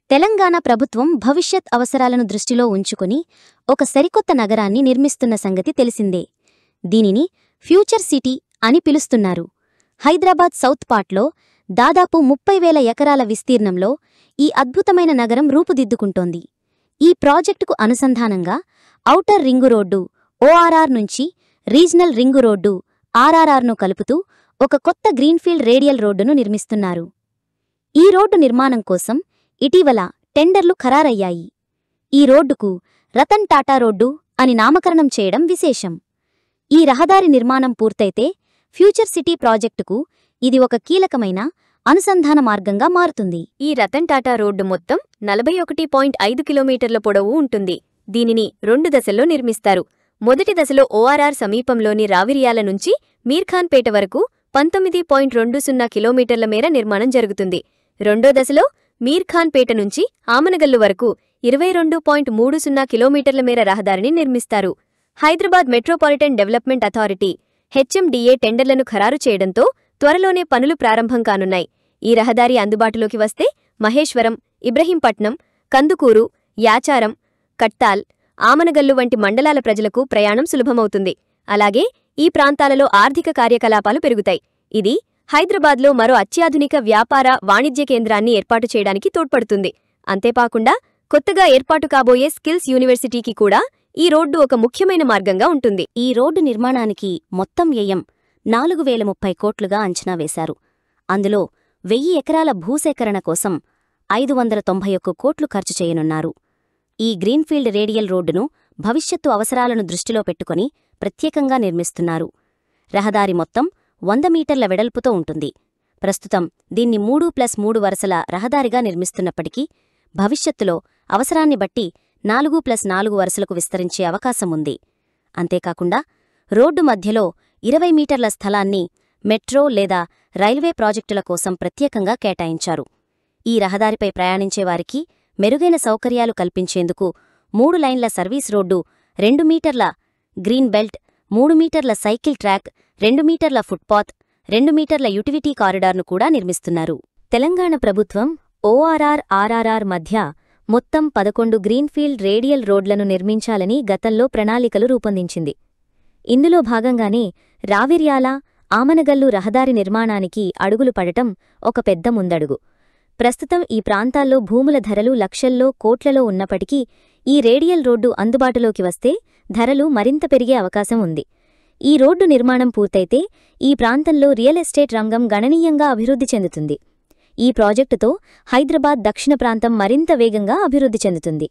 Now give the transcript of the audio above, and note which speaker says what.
Speaker 1: తెలంగాణ ప్రభుత్వం భవిష్యత్ అవసరాలను దృష్టిలో ఉంచుకుని ఒక సరికొత్త నగరాన్ని నిర్మిస్తున్న సంగతి తెలిసిందే. దీనిని ఫ్యూచర్ సిటీ అని పిలుస్తున్నారు. హైదరాబాద్ సౌత్ పార్ట్లో దాదాపు 30,000 ఎకరాల విస్తీర్ణంలో ఈ అద్భుతమైన నగరం రూపుదిద్దుకుంటోంది. ఈ ప్రాజెక్టుకు అనుసంధానంగా ఔటర్ రింగు రోడ్డు ORR నుంచి రీజనల్ రింగు రోడ్డు RRRను కలుపుతూ ఒక కొత్త గ్రీన్ఫీల్డ్ రేడియల్ రోడ్డును నిర్మిస్తున్నారు. ఈ రోడ్డు నిర్మాణం కోసం ఇటీవల టెండర్లు ఖరారయ్యాయి. ఈ రోడ్డుకు రతన్ టాటా రోడ్డు అని నామకరణం చేయడం విశేషం. ఈ రహదారి నిర్మాణం పూర్తయితే ఫ్యూచర్ సిటీ ప్రాజెక్టుకు ఇది ఒక కీలకమైన అనుసంధాన మార్గంగా మారుతుంది.
Speaker 2: ఈ రతన్ టాటా రోడ్డు మొత్తం 41.5 కిలోమీటర్ల పొడవు ఉంటుంది. దీనిని 2 దశల్లో నిర్మిస్తారు. మొదటి దశలో ORR సమీపంలోని రావిర్యాల నుంచి మీర్ఖాన్పేట వరకు 19.20 కిలోమీటర్ల మేర నిర్మాణం జరుగుతుంది. రెండో దశలో మీర్ఖాన్పేట నుంచి ఆమనగల్లు వరకు 22.30 కిలోమీటర్ల మేర రహదారిని నిర్మిస్తారు. Hyderabad metropolitan development authority HMDA టెండర్లను ఖరారు చేయడంతో త్వరలోనే పనులు ప్రారంభం కానున్నాయి. ఈ రహదారి అందుబాటులోకి వస్తే మహేశ్వరం, ఇబ్రహీంపట్నం, కందుకూరు, యాచారం, కట్టాల్, ఆమనగల్లు వంటి మండలాల ప్రజలకు ప్రయాణం సులభమవుతుంది. అలాగే ఈ ప్రాంతాలలో ఆర్థిక కార్యకలాపాలు పెరుగుతాయి. ఇది హైదరాబాద్లో మరో అత్యాధునిక వ్యాపార, వాణిజ్య కేంద్రాన్ని ఏర్పాటు చేయడానికి తోడ్పడుతుంది. అంతేకాకుండా కొత్తగా ఏర్పాటు కాబోయే స్కిల్స్ యూనివర్సిటీకి కూడా ఈ రోడ్డు ఒక ముఖ్యమైన మార్గంగా ఉంటుంది.
Speaker 1: ఈ రోడ్డు నిర్మాణానికి మొత్తం వ్యయం 4,030 కోట్లుగా అంచనా వేశారు. అందులో 1,000 ఎకరాల భూసేకరణ కోసం 591 కోట్లు ఖర్చు చేయనున్నారు. ఈ గ్రీన్ఫీల్డ్ రేడియల్ రోడ్డును భవిష్యత్తు అవసరాలను దృష్టిలో పెట్టుకుని ప్రత్యేకంగా నిర్మిస్తున్నారు. రహదారి మొత్తం 100 మీటర్ల వెడల్పుతో ఉంటుంది. ప్రస్తుతం దీన్ని 3+3 వరుసల రహదారిగా నిర్మిస్తున్నప్పటికీ భవిష్యత్తులో అవసరాన్ని బట్టి 4+4 వరుసలకు విస్తరించే అవకాశముంది. అంతేకాకుండా రోడ్డు మధ్యలో 20 మీటర్ల స్థలాన్ని మెట్రో లేదా రైల్వే ప్రాజెక్టుల కోసం ప్రత్యేకంగా కేటాయించారు. ఈ రహదారిపై ప్రయాణించేవారికి మెరుగైన సౌకర్యాలు కల్పించేందుకు 3 లైన్ల సర్వీస్ రోడ్డు, 2 మీటర్ల గ్రీన్ బెల్ట్, 3 మీటర్ల సైకిల్ ట్రాక్, 2 మీటర్ల ఫుట్పాత్, 2 మీటర్ల యుటిలిటీ కారిడార్ను కూడా నిర్మిస్తున్నారు. తెలంగాణ ప్రభుత్వం ORR, RRR మధ్య మొత్తం 11 గ్రీన్ఫీల్డ్ రేడియల్ రోడ్లను నిర్మించాలని గతంలో ప్రణాళికలు రూపొందించింది. ఇందులో భాగంగానే రావిర్యాల, ఆమనగల్లు రహదారి నిర్మాణానికి అడుగులు పడటం ఒక పెద్ద ముందడుగు. ప్రస్తుతం ఈ ప్రాంతాల్లో భూముల ధరలు లక్షల్లో, కోట్లలో ఉన్నప్పటికీ ఈ రేడియల్ రోడ్డు అందుబాటులోకి వస్తే ధరలు మరింత పెరిగే అవకాశం ఉంది. ఈ రోడ్డు నిర్మాణం పూర్తయితే ఈ ప్రాంతంలో రియల్ ఎస్టేట్ రంగం గణనీయంగా అభివృద్ధి చెందుతుంది. ఈ ప్రాజెక్టుతో హైదరాబాద్ దక్షిణ ప్రాంతం మరింత వేగంగా అభివృద్ధి చెందుతుంది.